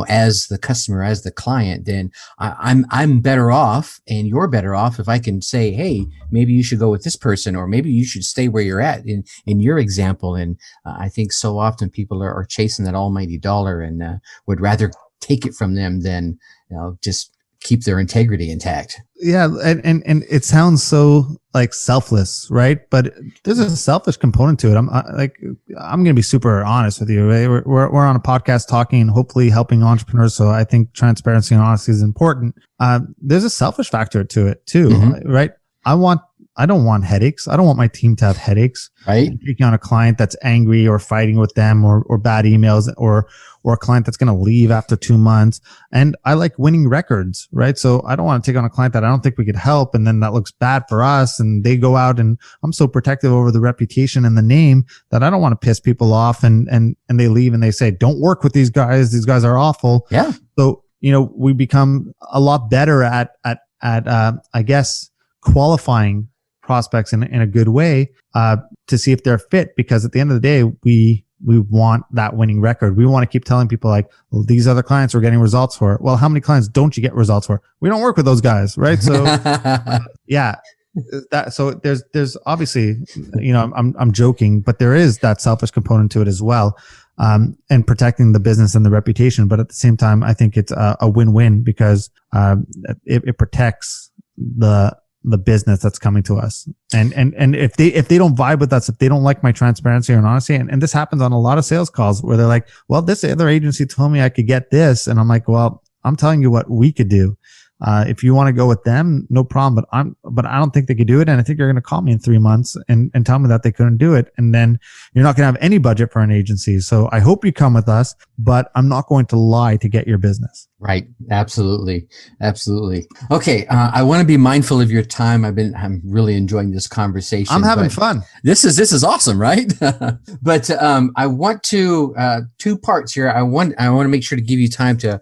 as the customer, as the client, then I'm better off, and you're better off if I can say, hey, maybe you should go with this person, or maybe you should stay where you're at in your example. And I think so often people are chasing that almighty dollar and would rather take it from them than just keep their integrity intact. Yeah. And it sounds so like selfless, right? But there's a selfish component to it. I'm going to be super honest with you. Right? We're on a podcast talking, hopefully helping entrepreneurs. So I think transparency and honesty is important. There's a selfish factor to it too, Mm-hmm. right? I don't want headaches. I don't want my team to have headaches. Right. Taking on a client that's angry or fighting with them or bad emails, or a client that's going to leave after 2 months. And I like winning records, right? So I don't want to take on a client that I don't think we could help. And then that looks bad for us. And they go out, and I'm so protective over the reputation and the name that I don't want to piss people off. And they leave and they say, don't work with these guys. These guys are awful. Yeah. So, we become a lot better at I guess, qualifying prospects in a good way, to see if they're fit, because at the end of the day, we want that winning record. We want to keep telling people like, well, these other clients we're getting results for. Well, how many clients don't you get results for? We don't work with those guys, right? So yeah, so there's obviously, I'm joking, but there is that selfish component to it as well. And protecting the business and the reputation. But at the same time, I think it's a win-win, because it protects the business that's coming to us. And if they don't vibe with us, if they don't like my transparency and honesty, and this happens on a lot of sales calls where they're like, well, this other agency told me I could get this. And I'm like, well, I'm telling you what we could do. If you want to go with them, no problem. But I don't think they could do it. And I think you're going to call me in 3 months and tell me that they couldn't do it. And then you're not going to have any budget for an agency. So I hope you come with us, but I'm not going to lie to get your business. Right. Absolutely. Absolutely. Okay. I want to be mindful of your time. I'm really enjoying this conversation. I'm having fun. This is awesome, right? But I want to 2 parts here. I want to make sure to give you time to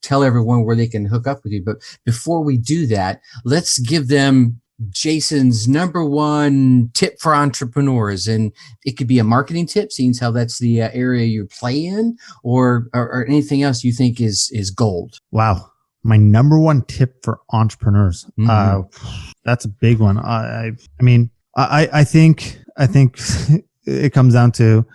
tell everyone where they can hook up with you. But before we do that, let's give them Jason's number 1 tip for entrepreneurs. And it could be a marketing tip, seeing how that's the area you play in, or anything else you think is gold. Wow. My number 1 tip for entrepreneurs. Mm-hmm. That's a big one. I think it comes down to,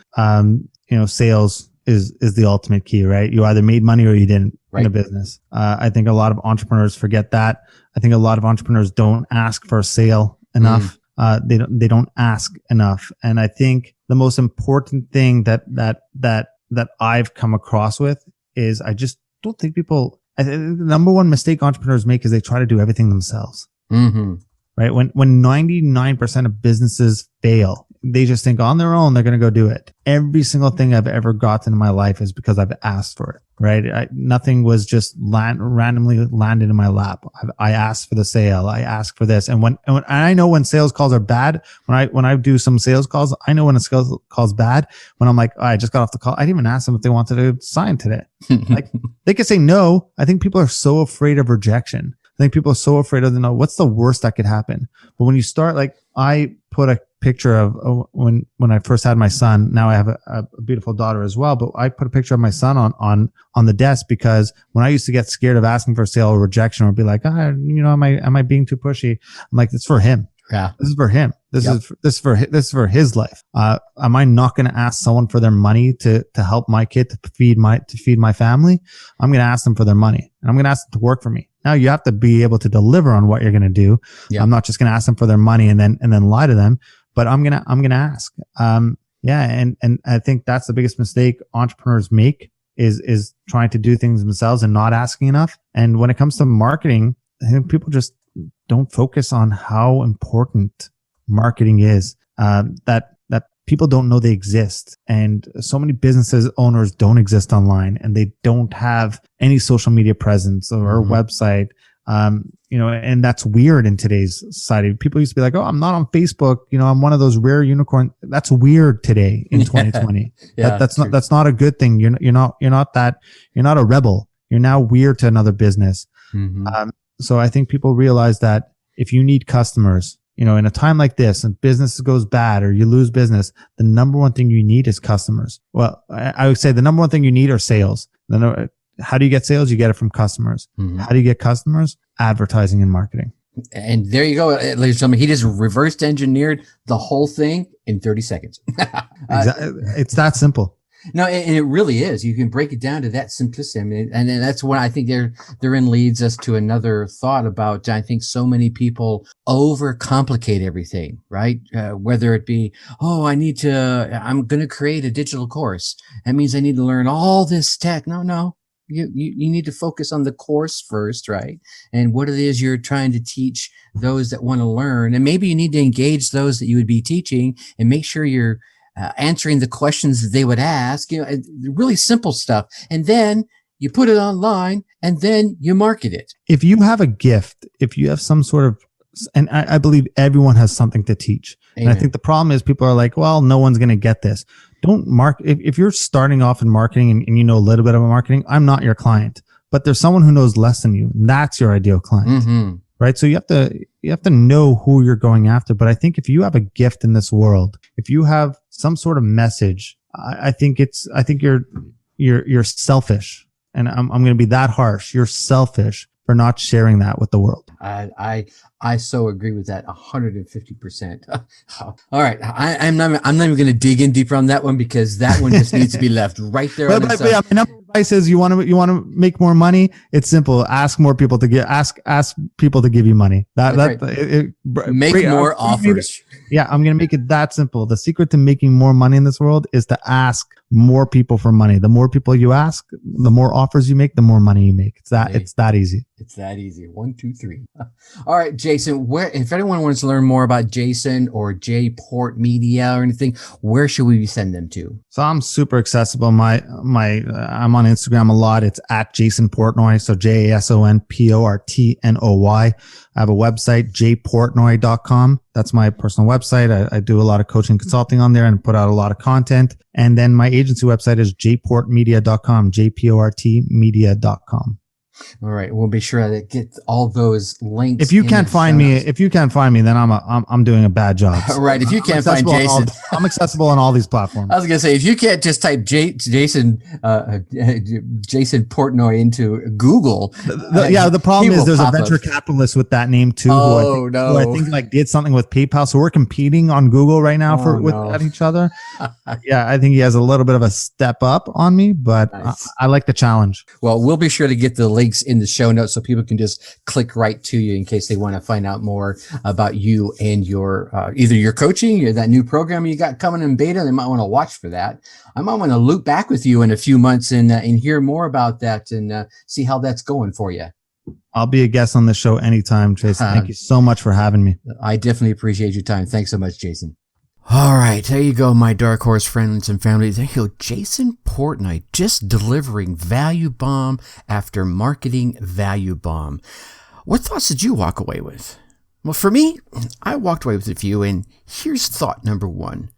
sales is the ultimate key, right? You either made money or you didn't in a business. I think a lot of entrepreneurs forget that. I think a lot of entrepreneurs don't ask for a sale enough. They don't ask enough. And I think the most important thing that I've come across with is I just don't think people, I think the number 1 mistake entrepreneurs make is they try to do everything themselves. Mm-hmm. Right? When 99% of businesses fail, they just think on their own, they're going to go do it. Every single thing I've ever gotten in my life is because I've asked for it, right? Nothing was just randomly landed in my lap. I asked for the sale. I asked for this. And when I know when sales calls are bad, when I do some sales calls, I know when a sales call is bad, when I'm like, oh, I just got off the call. I didn't even ask them if they wanted to sign today. Like they could say no. I think people are so afraid of rejection. I think people are so afraid of what's the worst that could happen. But when you start, like I put a picture of when I first had my son. Now I have a beautiful daughter as well, but I put a picture of my son on the desk because when I used to get scared of asking for a sale or rejection or be like, am I being too pushy? I'm like, it's for him. Yeah. This is for him. This is for his life. Am I not going to ask someone for their money to help my kid to feed my family? I'm going to ask them for their money, and I'm going to ask them to work for me. Now you have to be able to deliver on what you're going to do. Yep. I'm not just going to ask them for their money and then lie to them, but I'm going to ask. And I think that's the biggest mistake entrepreneurs make is trying to do things themselves and not asking enough. And when it comes to marketing, I think people just don't focus on how important marketing is, that people don't know they exist. And so many businesses owners don't exist online, and they don't have any social media presence or website. And that's weird in today's society. People used to be like, oh, I'm not on Facebook. I'm one of those rare unicorn. That's weird today in 2020. Yeah, that's not a good thing. You're not a rebel. You're now weird to another business. Mm-hmm. So I think people realize that if you need customers, in a time like this and business goes bad or you lose business, the number one thing you need is customers. Well, I would say the number one thing you need are sales. How do you get sales? You get it from customers. Mm-hmm. How do you get customers? Advertising and marketing. And there you go, ladies and gentlemen. He just reverse engineered the whole thing in 30 seconds. Exactly. It's that simple. No, and it really is. You can break it down to that simplicity. And that's what I think therein leads us to another thought about, I think so many people overcomplicate everything, right? Whether it be, I'm going to create a digital course. That means I need to learn all this tech. No. You need to focus on the course first, right? And what it is you're trying to teach those that want to learn. And maybe you need to engage those that you would be teaching and make sure you're answering the questions that they would ask, really simple stuff. And then you put it online and then you market it. If you have a gift, if you have some sort of, and I believe everyone has something to teach. Amen. And I think the problem is people are like, well, no one's going to get this. Don't market. If you're starting off in marketing and you know a little bit about marketing, I'm not your client, but there's someone who knows less than you. And that's your ideal client. Mm-hmm. Right. So you have to know who you're going after. But I think if you have a gift in this world, if you have some sort of message, I think you're selfish. And I'm going to be that harsh. You're selfish for not sharing that with the world. I so agree with that 150%. All right. I'm not even going to dig in deeper on that one because that one just needs to be left right there. But my number advice is you want to make more money. It's simple. Ask more people to ask people to give you money. Make more offers. Yeah. I'm going to make it that simple. The secret to making more money in this world is to ask more people for money. The more people you ask, the more offers you make, the more money you make. It's that easy. It's that easy. 1, 2, 3. All right, Jason, if anyone wants to learn more about Jason or J Port Media or anything, where should we send them to? So I'm super accessible. I'm on Instagram a lot. It's at Jason Portnoy. So JasonPortnoy. I have a website, jportnoy.com. That's my personal website. I do a lot of coaching consulting on there and put out a lot of content. And then my agency website is jportmedia.com, jportmedia.com. All right, we'll be sure to get all those links. If you can't find me, then I'm doing a bad job. So right. If you can't find Jason, I'm accessible on all these platforms. I was gonna say, if you can't just type Jason Portnoy into Google, the problem is there's a venture capitalist with that name too. Who I think did something with PayPal. So we're competing on Google right now at each other. Yeah, I think he has a little bit of a step up on me, but nice. I like the challenge. Well, we'll be sure to get the links in the show notes so people can just click right to you in case they want to find out more about you and your either your coaching or that new program you got coming in beta. They might want to watch for that. I might want to loop back with you in a few months and hear more about that and see how that's going for you. I'll be a guest on the show anytime, Jason. Thank you so much for having me. I definitely appreciate your time. Thanks so much, Jason. All right, there you go, my dark horse friends and family. There you go, Jason Portnoy, just delivering value bomb after marketing value bomb. What thoughts did you walk away with? Well, for me, I walked away with a few, and here's thought number 1.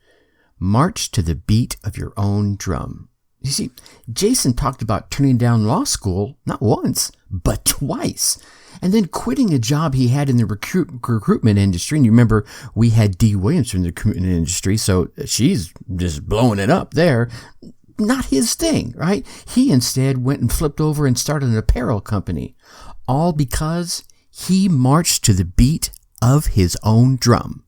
March to the beat of your own drum. You see, Jason talked about turning down law school not once, but twice. and then quitting a job he had in the recruitment industry. And you remember we had Dee Williams from the recruitment industry, so she's just blowing it up there. Not his thing, right? He instead went and flipped over and started an apparel company, all because he marched to the beat of his own drum.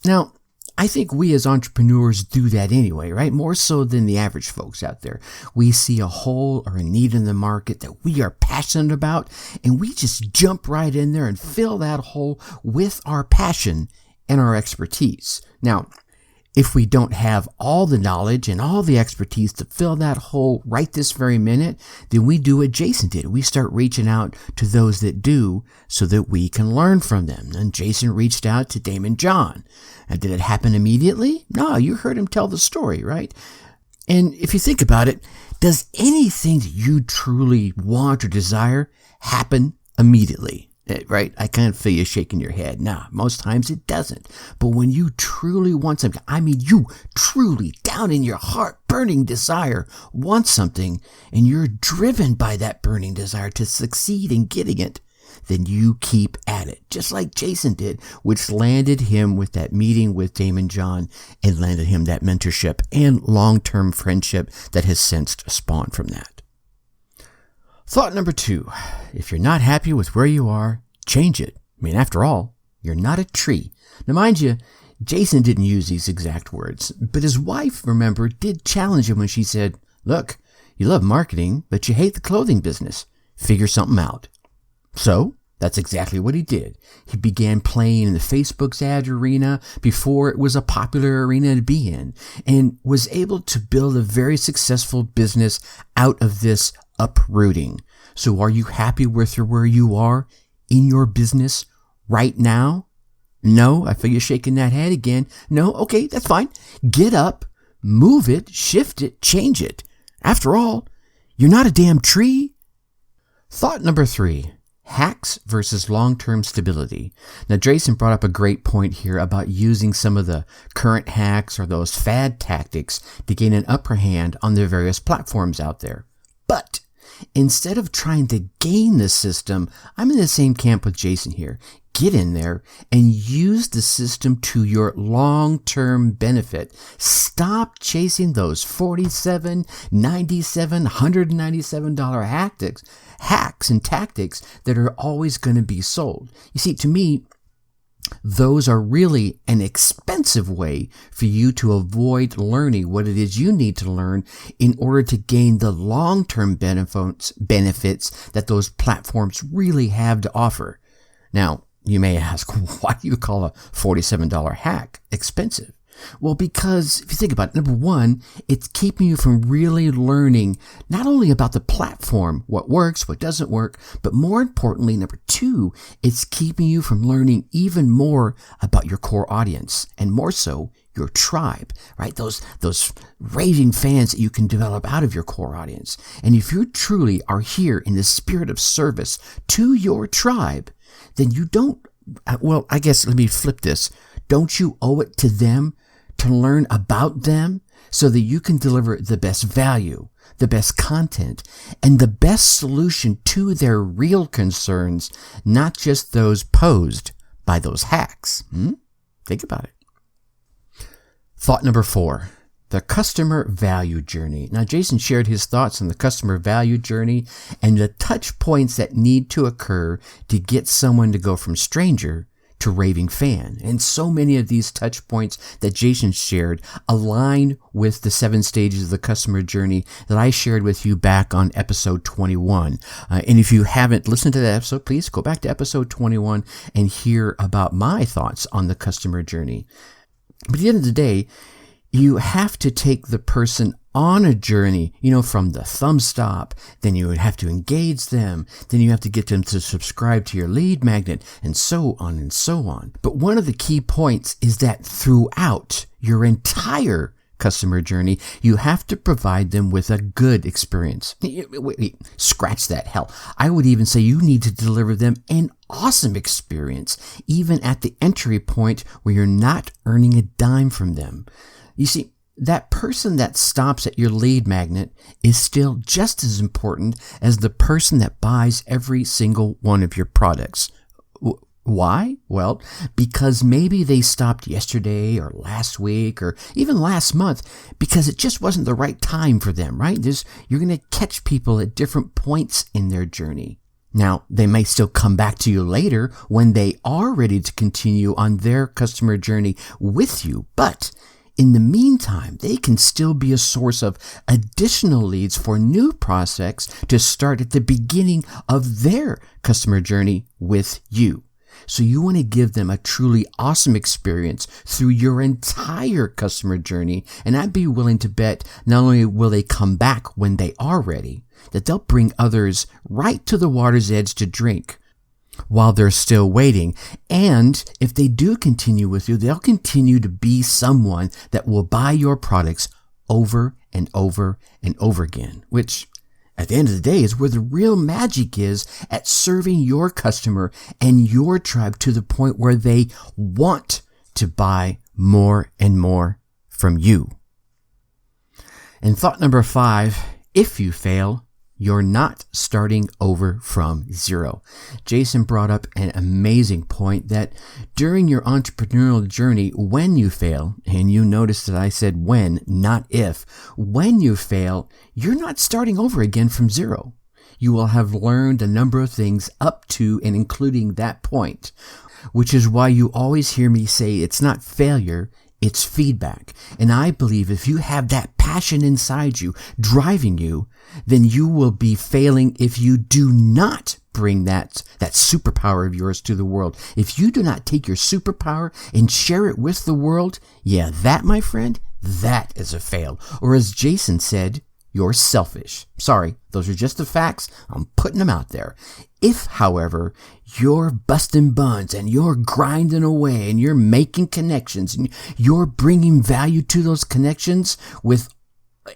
Now, I think we as entrepreneurs do that anyway, right? More so than the average folks out there. We see a hole or a need in the market that we are passionate about, and we just jump right in there and fill that hole with our passion and our expertise. Now, if we don't have all the knowledge and all the expertise to fill that hole right this very minute, then we do what Jason did. We start reaching out to those that do so that we can learn from them. And Jason reached out to Damon John. And did it happen immediately? No, you heard him tell the story, right? And if you think about it, does anything that you truly want or desire happen immediately? Right? I kind of feel you shaking your head. Nah, most times it doesn't. But when you truly want something, I mean, you truly, down in your heart, burning desire, want something, and you're driven by that burning desire to succeed in getting it, then you keep at it, just like Jason did, which landed him with that meeting with Damon John and landed him that mentorship and long-term friendship that has since spawned from that. Thought number 2, if you're not happy with where you are, change it. I mean, after all, you're not a tree. Now, mind you, Jason didn't use these exact words, but his wife, remember, did challenge him when she said, look, you love marketing, but you hate the clothing business. Figure something out. So that's exactly what he did. He began playing in the Facebook's ad arena before it was a popular arena to be in, and was able to build a very successful business out of this uprooting. So are you happy with where you are in your business right now? No, I feel you shaking that head again. No, okay, that's fine. Get up, move it, shift it, change it. After all, you're not a damn tree. Thought number 3. Hacks versus long-term stability. Now, Jason brought up a great point here about using some of the current hacks or those fad tactics to gain an upper hand on the various platforms out there. But instead of trying to game the system, I'm in the same camp with Jason here. Get in there and use the system to your long-term benefit. Stop chasing those $47, $97, $197 hacks and tactics that are always going to be sold. You see, to me, those are really an expensive way for you to avoid learning what it is you need to learn in order to gain the long-term benefits that those platforms really have to offer. Now, you may ask, why do you call a $47 hack expensive? Well, because if you think about it, number 1, it's keeping you from really learning not only about the platform, what works, what doesn't work, but more importantly, number 2, it's keeping you from learning even more about your core audience, and more so, your tribe, right? Those raving fans that you can develop out of your core audience. And if you truly are here in the spirit of service to your tribe, then you don't, well, I guess let me flip this. Don't you owe it to them to learn about them so that you can deliver the best value, the best content, and the best solution to their real concerns, not just those posed by those hacks? Think about it. Thought number 4. The customer value journey. Now, Jason shared his thoughts on the customer value journey and the touch points that need to occur to get someone to go from stranger to raving fan. And so many of these touch points that Jason shared align with the 7 stages of the customer journey that I shared with you back on episode 21. And if you haven't listened to that episode, please go back to episode 21 and hear about my thoughts on the customer journey. But at the end of the day, you have to take the person on a journey, from the thumb stop. Then you would have to engage them. Then you have to get them to subscribe to your lead magnet, and so on and so on. But one of the key points is that throughout your entire customer journey, you have to provide them with a good experience. Wait, scratch that. Hell, I would even say you need to deliver them an awesome experience, even at the entry point where you're not earning a dime from them. You see, that person that stops at your lead magnet is still just as important as the person that buys every single one of your products. Why? Well, because maybe they stopped yesterday or last week or even last month because it just wasn't the right time for them, right? You're going to catch people at different points in their journey. Now, they may still come back to you later when they are ready to continue on their customer journey with you, but in the meantime, they can still be a source of additional leads for new prospects to start at the beginning of their customer journey with you. So you want to give them a truly awesome experience through your entire customer journey. And I'd be willing to bet not only will they come back when they are ready, that they'll bring others right to the water's edge to drink while they're still waiting. And if they do continue with you, they'll continue to be someone that will buy your products over and over and over again, which at the end of the day is where the real magic is at serving your customer and your tribe to the point where they want to buy more and more from you. And thought number 5, if you fail, you're not starting over from zero. Jason brought up an amazing point that during your entrepreneurial journey, when you fail, and you notice that I said when, not if, when you fail, you're not starting over again from zero. You will have learned a number of things up to and including that point, which is why you always hear me say it's not failure, it's feedback. And I believe if you have that passion inside you, driving you, then you will be failing if you do not bring that superpower of yours to the world. If you do not take your superpower and share it with the world, yeah, that, my friend, that is a fail. Or as Jason said, you're selfish. Sorry, those are just the facts. I'm putting them out there. If, however, you're busting buns and you're grinding away and you're making connections and you're bringing value to those connections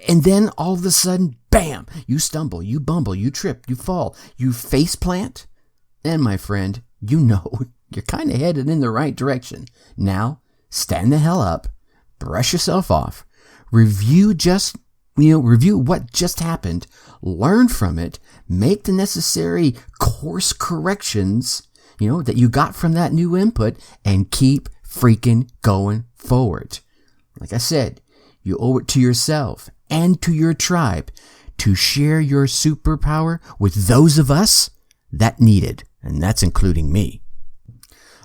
and then all of a sudden, bam, you stumble, you bumble, you trip, you fall, you face plant, then, my friend, you know you're kind of headed in the right direction. Now, stand the hell up, brush yourself off, review what just happened, learn from it, make the necessary course corrections, that you got from that new input, and keep freaking going forward. Like I said, you owe it to yourself and to your tribe to share your superpower with those of us that need it, and that's including me.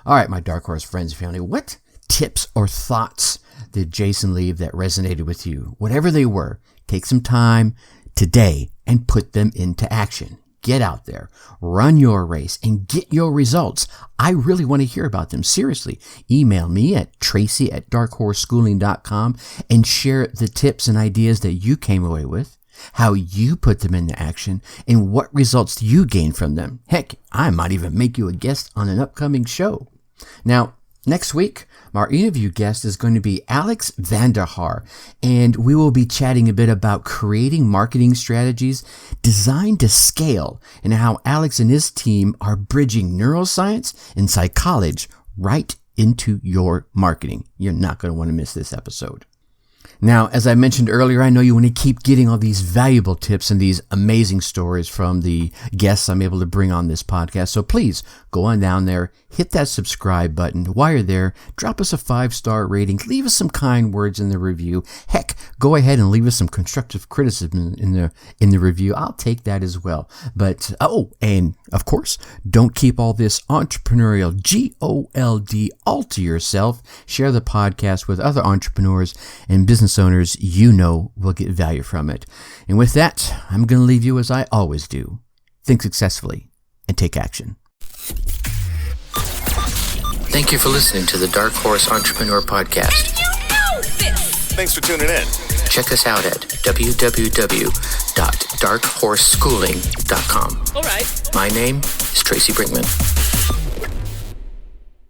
All right, my Dark Horse friends and family, what tips or thoughts did Jason leave that resonated with you? Whatever they were, take some time today and put them into action. Get out there, run your race, and get your results. I really want to hear about them. Seriously, email me at tracy@darkhorseschooling.com and share the tips and ideas that you came away with, how you put them into action, and what results you gain from them. Heck, I might even make you a guest on an upcoming show. Now, next week, our interview guest is going to be Alex Vanderhaar, and we will be chatting a bit about creating marketing strategies designed to scale and how Alex and his team are bridging neuroscience and psychology right into your marketing. You're not going to want to miss this episode. Now, as I mentioned earlier, I know you want to keep getting all these valuable tips and these amazing stories from the guests I'm able to bring on this podcast. So please go on down there, hit that subscribe button. While you're there, drop us a 5-star rating, leave us some kind words in the review. Heck, go ahead and leave us some constructive criticism in the review. I'll take that as well. But, and of course, don't keep all this entrepreneurial GOLD all to yourself. Share the podcast with other entrepreneurs and business owners you know will get value from it. And with that, I'm going to leave you as I always do. Think successfully and take action. Thank you for listening to the Dark Horse Entrepreneur Podcast. And you know this! Thanks for tuning in. Check us out at www.darkhorseschooling.com. All right. My name is Tracy Brinkman.